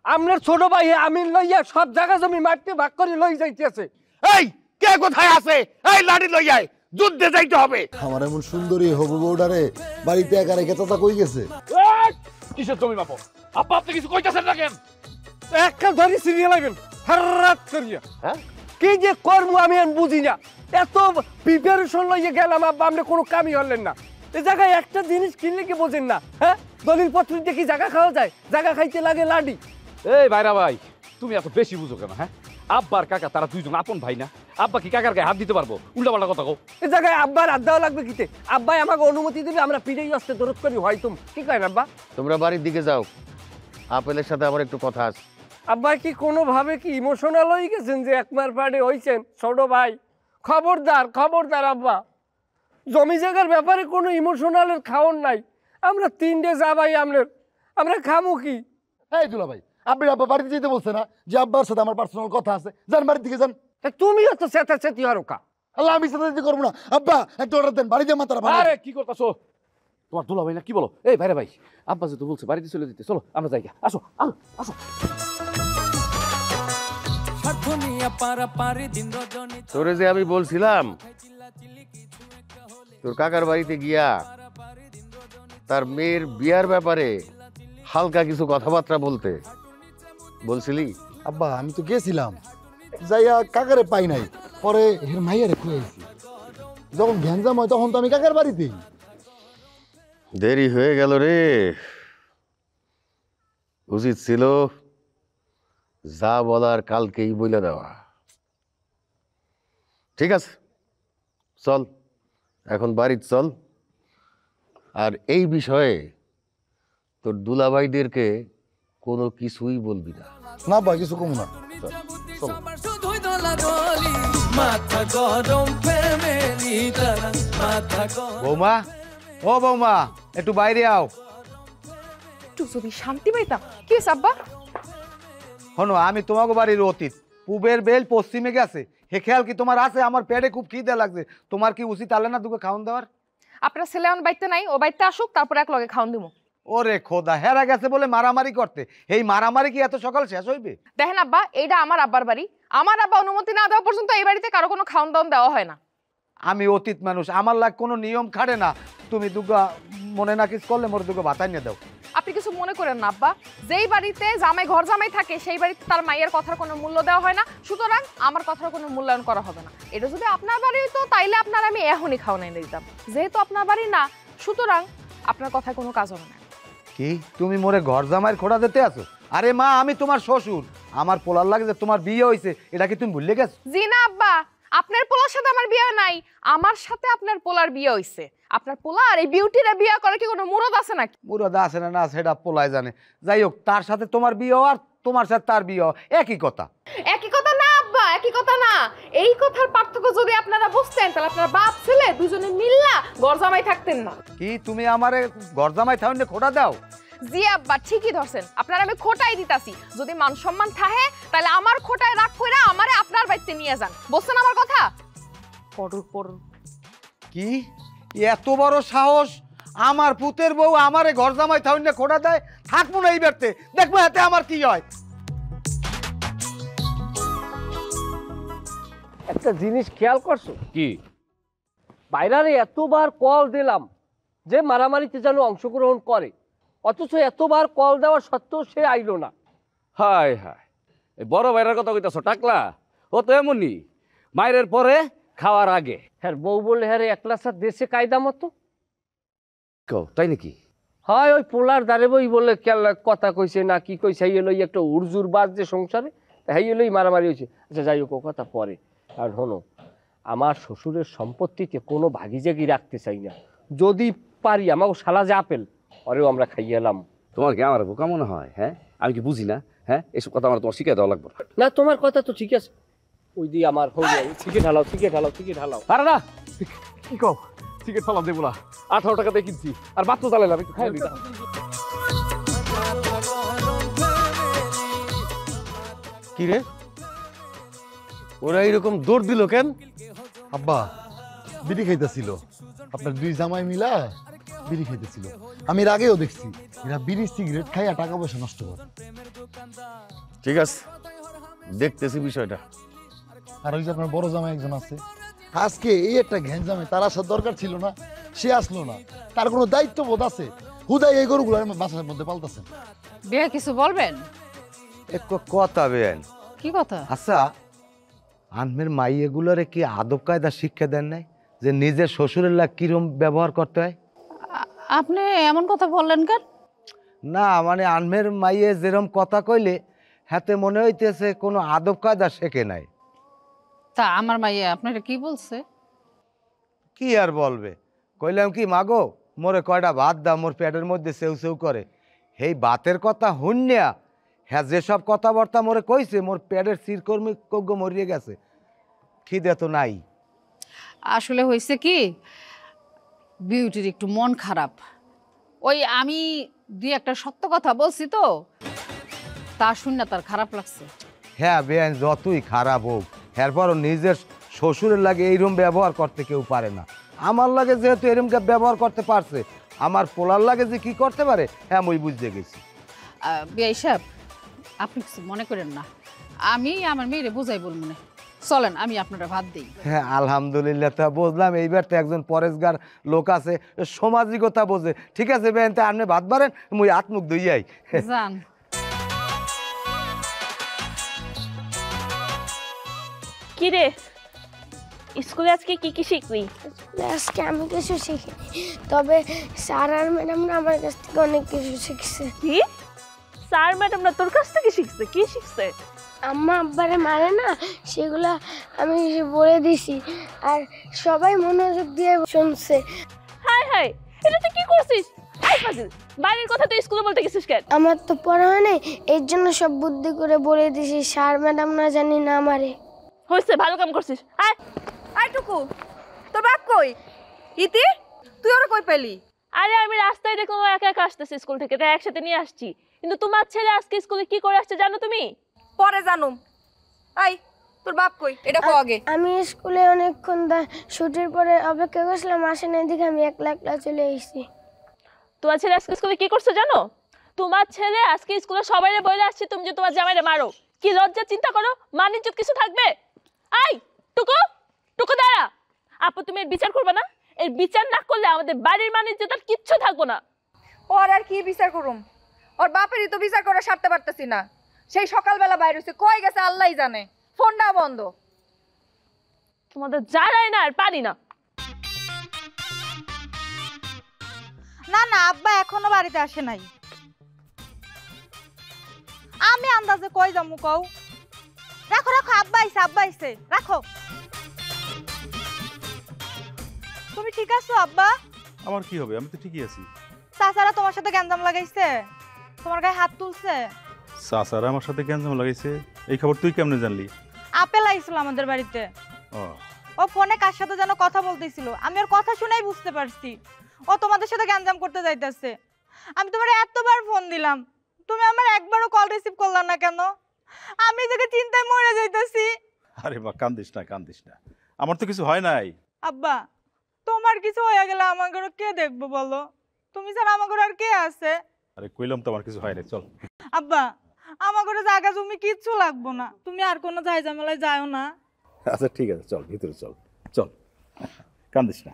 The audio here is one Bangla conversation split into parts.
আপনার ছোট ভাই আমিন লইয়া সব জায়গা জমি মারতে ভাগ করে লই যাইতেছে। এই কে কোথায় আছে? এই লাঠি লই আয়, যুদ্ধে যাইতে হবে। আমার এমন সুন্দরী হবু বউডারে বাড়িতে একা রেখে চাচা কই গেছে? কিসের জমি বাপ? আপা আপনি কিছু কইতাছেন না কেন? একটা ধরি সিরিয়াল লাগবেন হারাত করিয়া। হ্যাঁ কি যে করবো আমি বুঝি না। এত প্রিপারেশন লইয়ে গেলাম আব্বা, আপনি কোনো কামই হলেন না। এই জায়গায় একটা জিনিস কিনলে কি বোঝেন না? হ্যাঁ, দলিল পত্র দিয়ে কি জায়গা খাওয়া যায়? জায়গা খাইতে লাগে লাডি। এই ভাইরা ভাই, তুমি এত বেশি বুঝো কেন? হ্যাঁ, আব্বার কাকা তারা দুইজন আপন ভাই না? আব্বা কি কাকার গায়ে হাত দিতে পারবো? উল্টাপাল্টা কথা কও। এই জায়গায় আব্বার হাত দেওয়া লাগবে কিতে? আব্বাই আমাকে অনুমতি দেবে, আমরা পিঠেই আসতে দরদ করি হয়তো। কি করেন আব্বা? তোমরা বাড়ির দিকে যাও, আপেলের সাথে আমার একটু কথা আছে। আব্বা কি কোনোভাবে কি ইমোশনাল হয়ে গেছেন যে একবার পাড়ে হয়েছেন? ছোট ভাই খবরদার, খবরদার আব্বা, জমি জায়গার ব্যাপারে কোনো ইমোশনালের খাওয়ার নাই। আমরা তিনটে যা ভাই আপনার, আমরা খামো কি? এই দুলা ভাই, আপনি আব্বা বাড়িতে যেতে বলছে না যে আব্বার সাথে আমার পার্সোনাল কথা আছে? যান বাড়ির দিকে যান। তুমিও তো চেঁচাচেঁতি হারো কা। আল্লাহ, আমি সাথে করবো না। আব্বা একটা অর্ডার দেন, বাড়িতে মাতারা ভাড়া। আরে কি করতেছো? তোমার দুলা ভাই না কি বলো? এই ভাইরা ভাই, আব্বা যেহেতু বলছে বাড়িতে চলে যেতে, চলো আমরা যাই। আসো আসো। তোরে যে আমি বলছিলাম তোর কাকার বাড়িতে গিয়া তার মেয়ের বিয়ার ব্যাপারে হালকা কিছু কথাবার্তা বলতে বলছিলি? আব্বা আমি তো গেছিলাম, যাইয়া কাকারে পাই নাই, পরে এর মাইয়ারে খুঁজেছি। যখন ঘ্যানজাম হয় তখন তো আমি কাকার বাড়িতেই। দেরি হয়ে গেল রে, উচিত ছিল যা বলার কালকেই বলে দেওয়া। ঠিক আছে চল, এখন বাড়িতে চল। আর এই বিষয়ে তোর দুলাভাইদেরকে কোনো কিছুই বলবি না। না বা কিছু কম না। বৌমা, ও বৌমা, একটু বাইরে আও। একটু যদি শান্তি পাইতাম। কি হয়েছে আব্বা? হনো, আমি তোমাকে বাড়ির অতীত, পূবের বেল পশ্চিমে গেছে, হে খেয়াল কি তোমার আছে? আমার পেটে খুব খিদে লাগছে, তোমার কি উচিত আলে না দুটো খাওয়ান দেওয়ার? আপনার ছেলে এখন বাইতে নাই, ও বাইতে আসুক, তারপরে এক লগে খাওয়ান দিব। ওরে খোদা, হেরা গেছে বলে মারামারি করতে, এই মারামারি কি এত সকাল শেষ হইবে? দেখেন আব্বা, এইটা আমার আব্বার বাড়ি, আমার আব্বা অনুমতি না দেওয়া পর্যন্ত এই বাড়িতে কারো কোনো খাওয়ান দাওয়ান দেওয়া হয় না। আমি অতীত মানুষ, আমার লাগ কোনো নিয়ম খাড়ে না। তুমি দুগা মনে না কিছু করলে মোর দুগা ভাতাই নিয়ে দাও। আপনি কিছু মনে করেন না আব্বা, যেই বাড়িতে জামাই ঘর জামাই থাকে সেই বাড়িতে তার মায়ের কথার কোনো মূল্য দেওয়া হয় না, সুতরাং আমার কথার কোনো মূল্যায়ন করা হবে না। এটা যদি আপনার বাড়ি হইতো তাইলে আপনার আমি এখনই খাওয়ান এনে দিতাম। যেহেতু আপনার বাড়ি না, সুতরাং আপনার কথায় কোনো কাজ হবে না। কি তুমি মোরে ঘর জামাইয়ের খোড়া দিতে আছো? আরে মা, আমি তোমার শ্বশুর, আমার পোলার লাগে যে তোমার বিয়ে হয়েছে, এটা কি তুমি ভুলে গেছো? জি না আব্বা, আপনার পোলার সাথে আমার বিয়ে নাই, আমার সাথে আপনার পোলার বিয়ে হইছে। আপনার পোলা আর এই বিউটিরে বিয়ে করে কি কোনো মুরদ আছে নাকি? মুরদ আছে না না সেটা পোলাই জানে। যাই হোক, তার সাথে তোমার বিয়ে আর তোমার সাথে তার বিয়ে একই কথা। একই কথা না আব্বা, একই কথা না। এই কথার পার্থক্য যদি আপনারা বুঝতেন তাহলে আপনার বাপ ছেলে দুজনে মিল্লা ঘর জামাই থাকতেন না। কি তুমি আমারে ঘর জামাই থাউনে খোটা দাও? জি আব্বা, ঠিকই ধরছেন, আপনার আমি খোটাই দিতাছি। যদি মান সম্মান থাকে তাহলে আমার খোটায় রাগ কইরা আমারে আপনার বাড়িতে নিয়ে যান। বুঝছেন আমার কথা? কি এত বড় সাহস? আমার পুতের বউ আমারে ঘর জামাই থাউনে খোটা দেয়? থাকবো না এই বাড়িতে, দেখবো এতে আমার কি হয়। একটা জিনিস খেয়াল করছো কি? বাইরারে এতবার কল দিলাম যে মারামারিতে যেন অংশগ্রহণ করে, অথচ এতবার কল দেওয়া সত্ত্বেও সে আইলো না। হায় হায়, এই বড় ভাইরার কথা কইতাছো? টাকলা ও তো এমনই, মায়ের পরে খাওয়ার আগে। হ্যাঁ, বউ বলে হ্যাঁ একলা সাথ দেশে কায়দা মতো। কও তাই নাকি? হয় ওই পোলার দাঁড়ে বই বলে কথা কইছে না কি কইছে, হাই এলোই একটা উর্জুর বাজ যে সংসারে, হাই এলোই মারামারি হয়েছে। আচ্ছা যাই হোক, ও কথা পরে। আর শোনো, আমার শ্বশুরের সম্পত্তিতে কোনো ভাগিজাগি রাখতে চাই না। যদি পারি আমাকে শালা যে আপেল, ওরেও আমরা খাইয়ে এলাম। তোমার কি আমার বোকা মনে হয়? হ্যাঁ, আমি কি বুঝি না? হ্যাঁ, এসব কথা আমার তোমার শিখে দেওয়া লাগবে না। তোমার কথা তো ঠিক আছে, ওই দিয়ে আমার শিখে ঢালাও, শিখে ঢালাও, শিখে ঢালাও। আরে না, কি কও? টিকিট ফালাম দেবো না, 18 টাকা দিয়ে কিনছি, আর মাত্র চালাইলাম, একটু খাই দিতাম। কি রে, ওরা এরকম দৌড় দিল কেন? আব্বা বিড়ি খাইতেছিল, আপনার দুই জামাই মিলা বিড়ি খাইতেছিল। আমি এর আগেও দেখছি এরা বিড়ি সিগারেট খাইয়া টাকা পয়সা নষ্ট করে। ঠিক আছে, দেখতেছি বিষয়টা। আর ওই যে আপনার বড় জামাই একজন আছে, আজকে এই একটা ঘ্যানজামে তার আসার দরকার ছিল না, সে আসলো না। তার কোনো দায়িত্ববোধ আছে? হুদাই এই গরুগুলো বাসার মধ্যে পালতেছেন। বিয়া কিছু বলবেন? এক কথা বেন, কি কথা? আচ্ছা আনমের মাই এগুলোরে কি আদব কায়দা শিক্ষা দেন নাই যে নিজের শ্বশুরের লাগ কিরম ব্যবহার করতে হয়? আপনি এমন কথা বললেন কেন? না মানে আনমের মাইয়ে যেরম কথা কইলে হাতে মনে হইতেছে কোনো আদব কায়দা শেখে নাই। তা আমার মাইয়া আপনারা কি বলছে? কি আর বলবে, কইলাম কি মাগো মোরে কয়টা ভাত দাও, মোর পেটের মধ্যে সেউ সেউ করে। এই ভাতের কথা হুন্যা হ্যাঁ যেসব কথাবার্তা মোরে কইছে, মোর পেটের চিরকর্মী কজ্ঞ মরিয়ে গেছে, খিদে তো নাই। আসলে হয়েছে কি, বিউটির একটু মন খারাপ। ওই আমি দুই একটা সত্য কথা বলছি তো, তা শুনে তার খারাপ লাগছে। হ্যাঁ বেন, যতই খারাপ হোক এরপরও নিজের শ্বশুরের লাগে এইরকম ব্যবহার করতে কেউ পারে না। আমার লাগে যেহেতু এরকম ব্যবহার করতে পারছে, আমার পোলার লাগে যে কি করতে পারে হ্যাঁ আমি বুঝতে গেছি। বিয়াই সাহেব, আপনি কিছু মনে করেন না, আমি আমার মেয়েরে বোঝাই বলবো না। চলেন আমি আপনারা ভাত দিই। হ্যাঁ আলহামদুলিল্লাহ, তা বুঝলাম এইবার তো একজন পরেশগার লোক আছে, সামাজিকতা বোঝে। ঠিক আছে বেন, তা আপনি ভাত বাড়েন, মুই হাত মুখ ধুইয়াই যান। কি রে, স্কুলে আজকে কি কি শিখবি? আজকে আমি কিছু শিখিনি, তবে স্যার আর ম্যাডামরা আমার কাছ থেকে অনেক কিছু শিখছে। কি স্যার ম্যাডামরা তোর কাছ থেকে শিখছে? কি শিখছে? আম্মা আব্বারে মারে না, সেগুলো আমি বলে দিছি, আর সবাই মনোযোগ দিয়ে শুনছে। হাই হাই, এটা তুই কি করছিস? আই ফাজিল, বাইরের কথা তুই স্কুলে বলতে গেছিস কেন? আমার তো পড়া হয় নাই, এর জন্য সব বুদ্ধি করে বলে দিছি, স্যার ম্যাডাম না জানি না আমারে। হয়েছে, ভালো কাম করছিস। আয় আই টুকু, তোর বাপ কই? ইতি, তুই ওরা কই পেলি? আরে আমি রাস্তায় দেখলাম ও একা একা আসতেছে স্কুল থেকে, তাই একসাথে নিয়ে আসছি। কিন্তু তোমার ছেলে আজকে স্কুলে কি করে আসছে জানো তুমি? পরে জানুম। আই, তোর বাপ কই? এটা কো আগে। আমি স্কুলে অনেকক্ষণ ছুটির পরে অপেক্ষা করছিলাম, আসে না, দিকে আমি একলা একলা চলে এসেছি। তোমার ছেলে আজকে স্কুলে কি করছে জানো? তোমার ছেলে আজকে স্কুলে সবাইরে বলে আসছে তুমি যে তোমার জামাইরে মারো। কি লজ্জা, চিন্তা করো, মান ইজ্জত কিছু থাকবে? আই টুকু, টুকু দাঁড়া। আপু তুমি এর বিচার করবে না? এর বিচার না করলে আমাদের বাড়ির মান ইজ্জত আর কিচ্ছু থাকবো না। ওর আর কি বিচার করুম? ওর বাপেরই তো বিচার করে সারতে পারতেছি না। সেই সকালবেলা বাইরে হইছে, কই গেছে আল্লাহই জানে, ফোনটা বন্ধ। তোমাদের জানাই না আর পারি না। না না, আব্বা এখনো বাড়িতে আসে নাই। আমি আন্দাজে কই যামু কও? রাখো রাখো, আব্বা আইছে, রাখো। তুমি ঠিক আছো আব্বা? আমার কি হবে, আমি তো ঠিকই আছি। চাচারা তোমার সাথে গ্যাঞ্জাম লাগাইছে, তোমার গায়ে হাত তুলছে। চাচারা আমার সাথে গ্যাঞ্জাম লাগাইছে? এই খবর তুই কেমনে জানলি? আপেল আইছিল আমাদের বাড়িতে, ও ও ফোনে কার সাথে যেন কথা বলতেছিল, আমি ওর কথা শুনেই বুঝতে পারছি ও তোমাদের সাথে গ্যাঞ্জাম করতে যাইতেছে। আমি তোমার এতবার ফোন দিলাম, তুমি আমার একবারও কল রিসিভ করলা না কেন? আমি তোকে চিন্তায় মরে যাইতেছি। আরে মা, কান্দিস না, আমার তো কিছু হয় নাই। আব্বা, তোমার কিছু হয়ে গেলে আমাকে কে দেখবো বলো? তুমি ছাড়া আমাকে আর কে আছে? আরে কইলাম তো আমার কিছু হয় নাই, চল। আব্বা, আমাকে জায়গা জমি কিচ্ছু লাগবো না, তুমি আর কোনো যাই ঝামেলায় যাও না। আচ্ছা ঠিক আছে, চল ভিতরে চল, চল, কান্দিস না।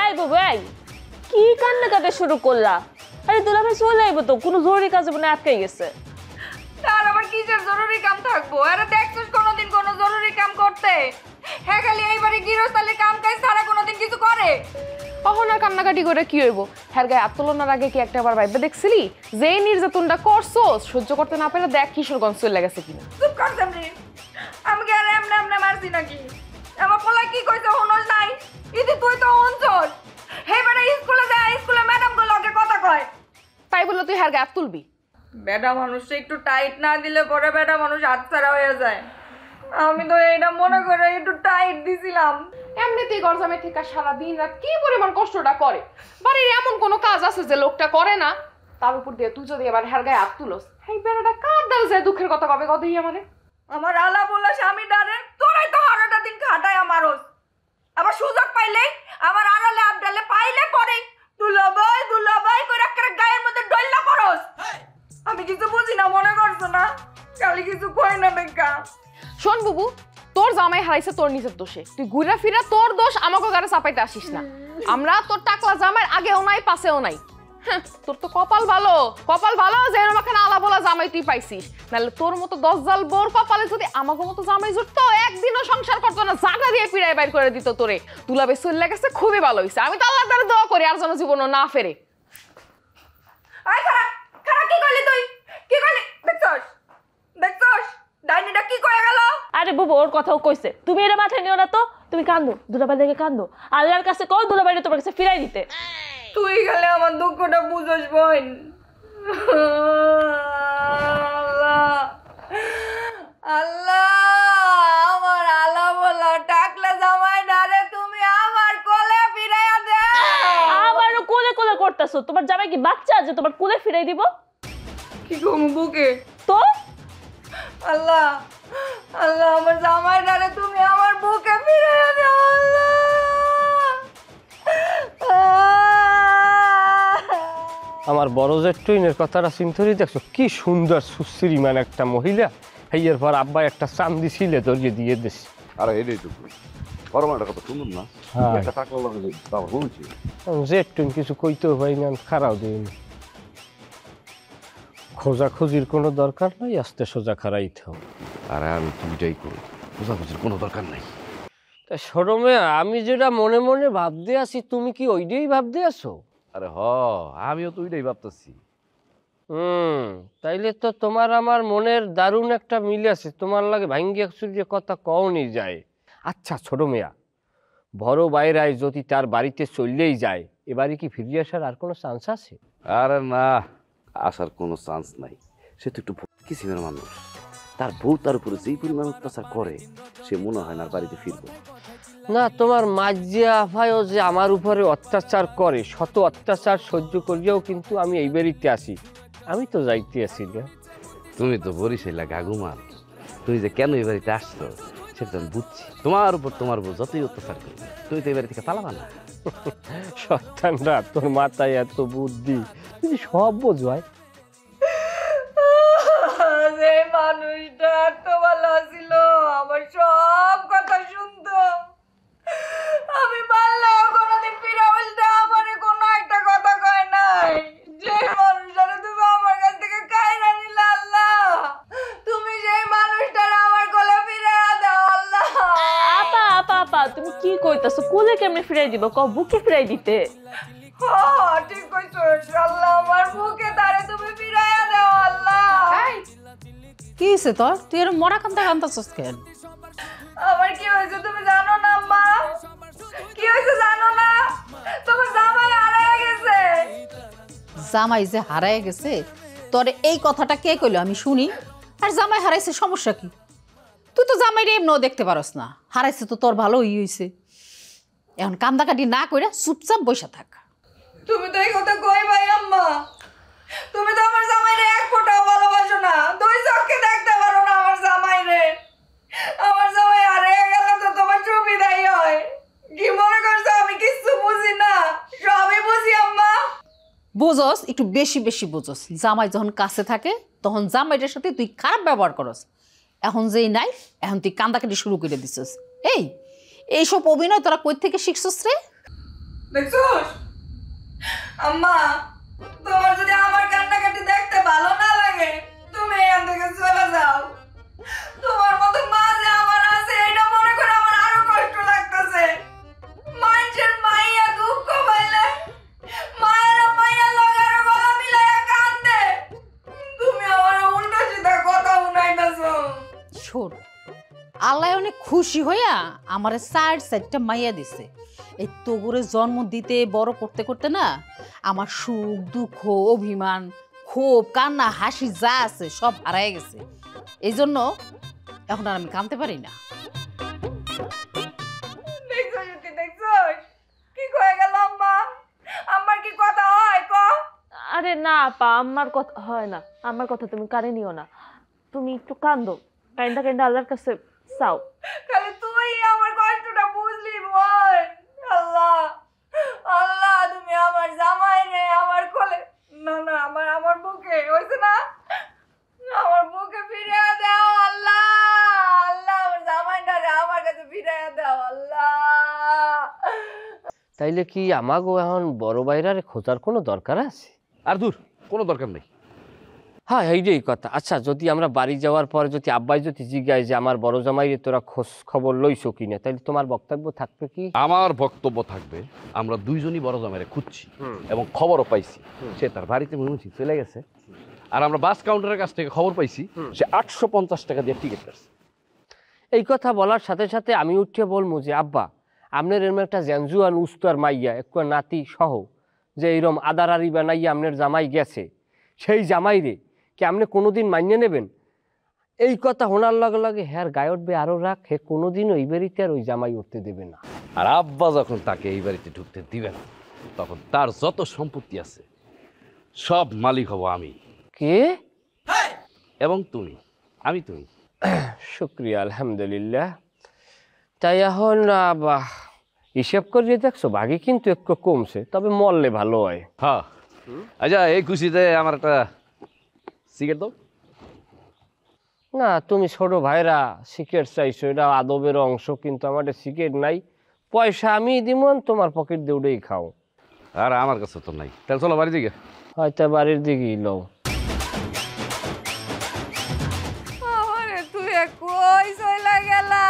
এই বাবাই, কি কান্না কাটে শুরু করলা? আরে দুলাভাই চলে আইবো তো, কোনো জরুরি কাজে মনে আটকে গেছে। তার আবার কিসের জরুরি কাম থাকবো? আরে দেখছিস কোনোদিন কোনো জরুরি কাম করতে? হ্যাঁ, খালি এইবারে গৃহস্থালী কাম কাজ ছাড়া কোনোদিন কিছু করে? কখন আর কান্নাকাটি করে কি হইব? হ্যাঁ, গায়ে আত্মলনার আগে কি একটা বার ভাইবে দেখছিলি যেই নির্যাতনটা করছো সহ্য করতে না পেরে দেখ কিশোরগঞ্জ চলে গেছে কিনা। চুপ কর সামনে, আমি কি আর এমনে এমনে মারছি নাকি? আমার পোলা কি কইছে হনস নাই? ইদি তুই তো অঞ্চল হে বেটা, স্কুলে যায়, স্কুলে ম্যাডাম গুলো ওকে কথা কয়, তাই বলে তুই হ্যাঁ গায়ে হাত তুলবি? বেটা মানুষটা একটু টাইট না দিলে পরে বেটা মানুষ হাতছাড়া হয়ে যায়। আমি তো এটা মনে করে একটু টাইট দিছিলাম। এমনিতেই গরজামে থেকে সারা দিন রাত কি পরিমাণ কষ্টটা করে, বাড়ির এমন কোনো কাজ আছে যে লোকটা করে না? তার উপর দিয়ে তুই যদি এবার হ্যাঁ গায়ে হাত তুলস, এই বেড়াটা কার দ্বারা যায় দুঃখের কথা কবে কতই আমারে। আমার আলা বলা স্বামী ডারে তোরাই তো হরটা দিন খাটায় আমারও আবার সুযোগ পাইলে আমার আড়ালে আবডালে পাইলে পরে দুলাবাই করে একটা গায়ের মধ্যে ডইলা পড়স। আমি কিছু বুঝি না মনে করছো না খালি কিছু কই না দেখা। শোন বুবু, তোর জামাই হারাইছে তোর নিজের দোষে, তুই ঘুরে ফিরে তোর দোষ আমাকে গারে চাপাইতে আসিস না। আমরা তোর টাকলা জামাই আগেও নাই পাশেও নাই। তোর তো কপাল ভালো যে এরকম একটা আলা বলা জামাই তুই পাইছিস, নাহলে তোর মতো 10 জাল বোর কপালে যদি আমাকে মতো জামাই জুটতো একদিনও সংসার করতো না, জাগা দিয়ে পিড়াই বাইর করে দিত তোরে। দুলাভাই চলে গেছে, খুবই ভালো হয়েছে। আমি তো আল্লাহর দ্বারা দোয়া করি আর যেন জীবনও না ফেরে। কি করলি তুই? কি করলি? দেখছস ডাইনিটা কি কয়ে গেল? আরে বুবু ওর কথাও কইছে, তুমি এটা মাথায় নিও না তো। তুমি কান্দো, দুলাভাই দেখে কান্দো, আল্লাহর কাছে কও দুলাভাইরে তোমার কাছে ফিরাই দিতে। তুই গেলে আমার দুঃখটা বুঝোস বোন। আল্লাহ আমার আলা বলা টাকলা জামাই ডারে তুমি আমার কোলে ফিরাইয়া দে। আমারও কোলে কোলে করতেছো, তোমার জামাই কি বাচ্চা যে তোমার কোলে ফিরাই দিব? কি কমু বুকে তো আল্লাহ আমার জামাই ডারে তুমি আমার বুকে ফিরাইয়া দে। আমার বড় যে টুইনের কথাটা চিন্তারি দেখছো, কি সুন্দর সুশ্রীমান একটা মহিলা। এর পর আব্বা একটা চান্দি ছিলে ধরিয়ে দিয়ে দিস। আরে এটাই তো পরমাটা কত সুন্দর না, হ্যাঁ। একটা টাকা লাগে তাও বলছি যে টুইন কিছু কইতেও পাই না, খারাও দিইনি। খোঁজাখুঁজির কোনো দরকার নাই, আস্তে সোজা খারাইতে হবে। আরে আমি দুইটাই করি, খোঁজাখুঁজির কোনো দরকার নাই। তা সরমে আমি যেটা মনে মনে ভাবতে আছি, তুমি কি ওইটাই ভাবতে আছো? আরে আমিও তো ওইটাই ভাবতেছি। তাইলে তো তোমার আমার মনের দারুণ একটা মিল আছে, তোমার লাগে ভাঙ্গিয়া চুরিয়ে কথা কওনি যায়। আচ্ছা ছোট মেয়া, বড় বাইরায় যদি তার বাড়িতে চললেই যায়, এবারে কি ফিরে আসার আর কোনো চান্স আছে? আরে না, আসার কোনো চান্স নাই। সে তো একটু কিসিমের মানুষ, তার বউ তার উপরে যেই পরিমাণ অত্যাচার করে সে মনে হয় না বাড়িতে ফিরবো। না, তোমার মাঝিয়া আফায়ও যে আমার উপরে অত্যাচার করে, শত অত্যাচার সহ্য করিয়াও কিন্তু আমি এই বাড়িতে আসি। আমি তো যাইতে আসি না। তুমি তো বরিশাইলা গাগুমান, তুমি যে কেন এই বাড়িতে আসছো সেটা আমি বুঝছি। তোমার উপর তোমার বউ যতই অত্যাচার করে তুমি তো এই বাড়ি থেকে পালাবা না। সন্তানরা, তোর মাথায় এত বুদ্ধি, তুমি সব বোঝায়। যে মানুষটা এত ভালো ছিল, আমার সব কথা শুনতো, আমি মারলেও কোনোদিন ফিরে উল্টা আমার কোনো একটা কথা কয় নাই। যে মানুষটা তুমি আমার কাছ থেকে কাইরা নিলে আল্লাহ, তুমি সেই মানুষটার আমার কোলে ফিরে দাও আল্লাহ। আপা আপা আপা তুমি কি কইতাছো? কোলে কেমনে ফিরাই দিব? কও বুকে ফিরাই দিতে। ঠিক কইছো আল্লাহ, আমার বুকে তারে তুমি ফিরাইয়া দাও আল্লাহ। কি হয়েছে তোর? তুই এরকম মরা কান্দা কান্দাছস কেন? আমার কি হয়েছে তুমি জানো না মা? কি হয়েছে জানো না? তোমার জামাই হারায় গেছে। জামাই যে হারায় গেছে, তোর এই কথাটা কে কইলো আমি শুনি? আর জামাই হারাইছে সমস্যা কি? তুই তো জামাই রে এমনও দেখতে পারস না, হারাইছে তো তোর ভালোই হইছে। এখন কান্দাকাটি না কইরা চুপচাপ বসে থাক। তুমি তো এই কথা কই ভাই আম্মা, তুমি তো আমার জামাইরে এক ফোঁটাও ভালোবাসো না, দুই চোখে দেখতে পারো না আমার জামাইরে। আমার জামাই হারিয়ে গেলে তো তোমার সুবিধাই হয়। কি মনে করছো আমি কিচ্ছু বুঝি না? সবই বুঝি আম্মা। বুঝস, একটু বেশি বেশি বুঝস। জামাই যখন কাছে থাকে তখন জামাইটার সাথে তুই খারাপ ব্যবহার করস। এখন যেই নাই, এখন তুই কান্দাকাটি শুরু করে দিছস। এইসব অভিনয় তোরা কই থেকে শিখছস রে? দেখছস আম্মা, তোমার যদি আমার কান্নাকাটি দেখতে ভালো না লাগে তুমি এখান থেকে চলে যাও। তোমার মতো মা যে আমার আছে এটা মনে করে আমার আরো কষ্ট লাগতেছে। মানুষের মাইয়া দুঃখ পাইলে মায়ের লগার গলা মিলাইয়া কান্দে, তুমি আমার উল্টো সিধা কথা শুনাইতেছো। শোন, আল্লাহ অনেক খুশি হইয়া আমারে চারটা মাইয়া দিছে। এই তোগরে জন্ম দিতে বড় করতে করতে না আমার সুখ দুঃখ অভিমান ক্ষোভ কান্না হাসি যা আছে সব হারায় গেছে। এই জন্য এখন আর আমি কাঁদতে পারি না। দেখছস কি কয়ে গেল আম্মা? আমার কি কথা হয় ক? আরে না আপা, আমার কথা হয় না। আমার কথা তুমি কানে নিও না, তুমি একটু কান্দো। কাইন্দা কাইন্দা আল্লাহর কাছে চাও। খালি তুই আমার কষ্টটা বুঝলি বোন। আল্লাহ আল্লাহ তুমি আমার জামাই রে আমার কোলে না না আমার বুকে হইছে না আমার বুকে ফিরিয়ে দাও আল্লাহ আল্লাহ আমার জামাইটা রে আমার কাছে ফিরিয়ে দাও আল্লাহ। তাইলে কি আমাগো এখন বড় ভাইরার খোঁজার কোনো দরকার আছে? আর দূর, কোনো দরকার নেই। হ্যাঁ এইটাই কথা। আচ্ছা যদি আমরা বাড়ি যাওয়ার পরে যদি আব্বাই যদি জিজ্ঞাসা যে আমার বড় জামাইরে তোরা খোঁজ খবর লইছো কিনা, তাইলে তোমার বক্তব্য থাকবে কি? আমার বক্তব্য থাকবে আমরা দুইজনই বড় জামাইরে খুঁজছি এবং খবরও পাইছি সে তার বাড়িতে মনে চলে গেছে। আর আমরা বাস কাউন্টারের কাছ থেকে খবর পাইছি সে 850 টাকা দিয়ে টিকিট কাটছে। এই কথা বলার সাথে সাথে আমি উঠে বলবো যে আব্বা আপনার এরম একটা জেনজুয়ান উস্তার মাইয়া একটু নাতি সহ যে এইরকম আদারারি বানাইয়া আপনার জামাই গেছে, সেই জামাইরে কি আপনি কোনোদিন মানিয়ে নেবেন? এই কথা শোনার লগে লগে হ্যার গায়ে উঠবে আরও রাখ, হে কোনোদিনও এই বাড়িতে আর ওই জামাই উঠতে দেবে না। আর আব্বা যখন তাকে এই বাড়িতে ঢুকতে দিবে না তখন তার যত সম্পত্তি আছে সব মালিক হব আমি। কে? এবং তুমি। আমি তুমি। শুক্রিয়া, আলহামদুলিল্লাহ। তাই এখন হিসেব করিয়ে দেখছো বাকি কিন্তু একটু কমছে, তবে মরলে ভালো হয়। হ্যাঁ আচ্ছা এই খুশিতে আমার একটা সিগারেট দাও। না তুমি ছোট ভাইরা সিগারেট চাইছো, এটা আদবের অংশ, কিন্তু আমার সিগারেট নাই, পয়সা আমি দিমন তোমার পকেট দিয়ে উঠেই খাও। আর আমার কাছে তো নাই, তাহলে চলো বাড়ি দিকে। হয়তো বাড়ির দিকেই লও। তুই কই চইলা গেলা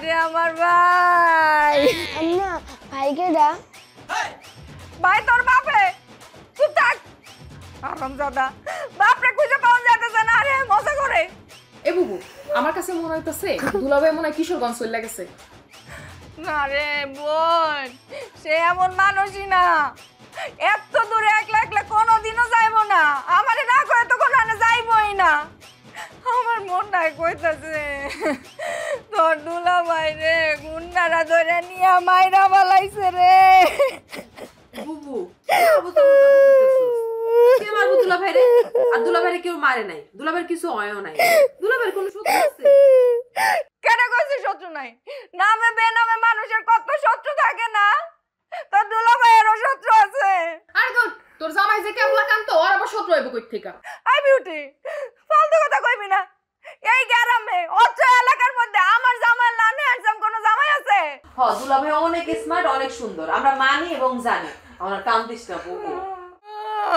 রে আমার ভাই? আম্মা ভাইকে দা ভাই তোর বাপে চুপ থাক আরামজাদা বাপরে খুঁজে পাওয়া যাইতেছে না রে মজা করে। এ বুবু আমার কাছে মনে হইতাছে দুলাভাই মনে হয় কিশোরগঞ্জ চলে গেছে। না রে বোন সে এমন মানুষই না, এত দূরে একলা একলা কোনোদিনও যাইবো না, আমারে না করে তো কোনো যাইবই না। আমার মনটাই কইতাছে তোর দুলাভাই রে গুন্ডারা ধরে নিয়ে মাইরা বালাইছে রে। বুবু কে মারবো দুলাভাই রে? আর দুলাভাইরে কেউ মারে নাই, দুলাভাইয়ের কিছু হয়ও নাই, দুলাভাইয়ের কোনো শত্রু আছে? কেন কইছিস শত্রু নাই? নামে বেনামে মানুষের কত শত্রু থাকে না, তোর দুলাভাইয়েরও শত্রু আছে। আর তোর জামাই যে কেবলা কান্ত ওর আবার শত্রু হইব কই থেকে? আই বিউটি ফালতু কথা কইবি না। এই গ্রামে অত্র এলাকার মধ্যে আমার জামাই লানে হ্যান্ডসাম কোন জামাই আছে? হ দুলাভাই অনেক স্মার্ট, অনেক সুন্দর, আমরা মানি এবং জানি। আমার কাম দিস না বুবু।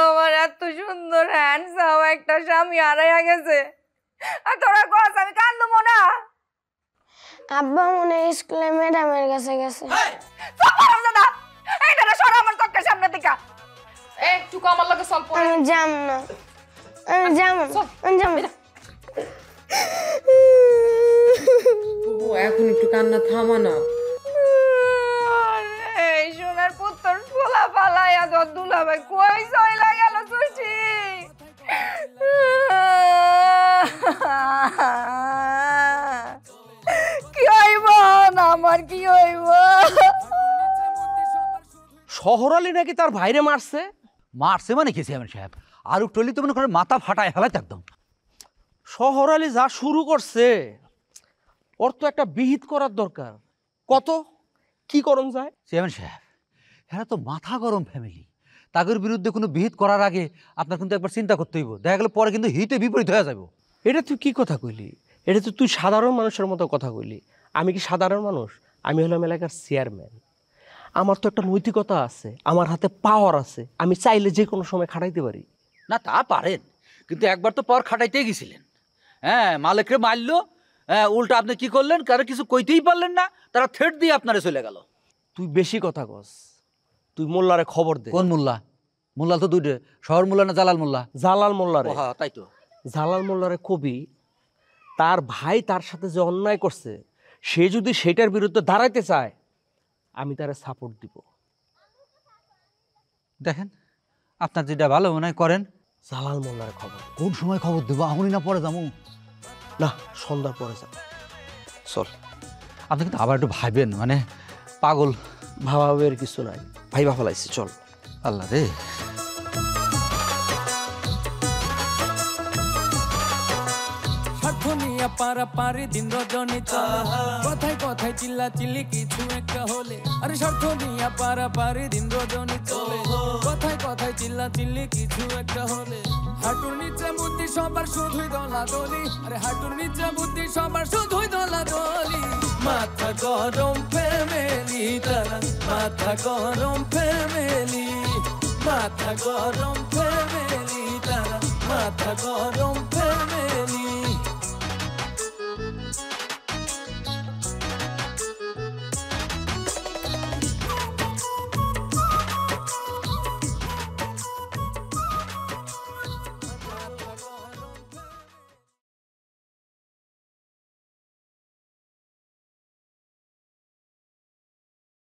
আমার এত সুন্দর হ্যান্ডসাম একটা স্বামী হারাইয়া গেছে, আর তোরা কস আমি কান্দবো না? আব্বা মনে হয় স্কুলে ম্যাডামের কাছে গেছে। দাদা এইটা সরা আমার চোখের সামনে থেকে। এই টুকু আমার লগে চল পড়ে। আমি যাম না, আমি যাম না। বুবু এখন একটু কান্না থামা না। এই সোনার পুত্র পোলা পালাইয়া তোর দুলাভাই কই চইলা গেল তুই? কি হইব আমার, কি হইব? শহর আলী নাকি তার ভাইরে মারছে। মারছে মানে কি চেয়ারম্যান সাহেব? আর উঠলি তো মনে করেন মাথা ফাটায় ফেলাতে একদম। শহর আলী যা শুরু করছে ওর তো একটা বিহিত করার দরকার। কত কি করণ যায় চেয়ারম্যান সাহেব? এরা তো মাথা গরম ফ্যামিলি, তাদের বিরুদ্ধে কোনো বিহিত করার আগে আপনার কিন্তু একবার চিন্তা করতে হইব, দেখা গেল পরে কিন্তু হিতে বিপরীত হয়ে যাব। এটা তুই কি কথা কইলি? এটা তো তুই সাধারণ মানুষের মতো কথা কইলি। আমি কি সাধারণ মানুষ? আমি হলাম এলাকার চেয়ারম্যান। আমার তো একটা নৈতিকতা আছে, আমার হাতে পাওয়ার আছে, আমি চাইলে যে কোনো সময় খাটাইতে পারি। না তা পারেন, কিন্তু একবার তো পাওয়ার খাটাইতে গেছিলেন। হ্যাঁ মালিকরে মারলো, হ্যাঁ উল্টা আপনি কি করলেন? কারো কিছু কইতেই পারলেন না, তারা থ্রেট দিয়ে আপনারে চলে গেল। তুই বেশি কথা কস। তুই মোল্লারে খবর দে। কোন মোল্লা? মোল্লা তো দুইটা, শহর মোল্লা না জালাল মোল্লা? জালাল মোল্লারে। হ্যাঁ তাই তো। জালাল মোল্লারে কবি তার ভাই তার সাথে যে অন্যায় করছে সে যদি সেটার বিরুদ্ধে দাঁড়াইতে চায় আমি তারে সাপোর্ট দিব। দেখেন আপনার যেটা ভালো মনে হয় করেন। জালাল মোল্লার খবর কোন সময় খবর দেবো? এখনই না পরে যাবো? না সন্ধ্যার পরে যাব। চল। আপনি কিন্তু আবার একটু ভাবেন, মানে পাগল ভাবাবের কিছু নাই, ভাইবা ফেলাইছি। চল। আল্লাহ রে। স্বার্থ নিয়ে পারাপারি দিন রজনী চলে কথায় কথায় চিল্লা চিল্লি কিছু একটা হলে আরে স্বার্থ নিয়ে পারাপারি দিন রজনী চলে কথায় কথায় চিল্লা চিল্লি কিছু একটা হলে হাঁটুর নিচে বুদ্ধি সবার শুধুই দলাদলি আরে হাঁটুর নিচে বুদ্ধি সবার শুধুই দলাদলি মাথা গরম ফ্যামিলি তারা মাথা গরম ফ্যামিলি মাথা গরম ফ্যামিলি তারা মাথা গরম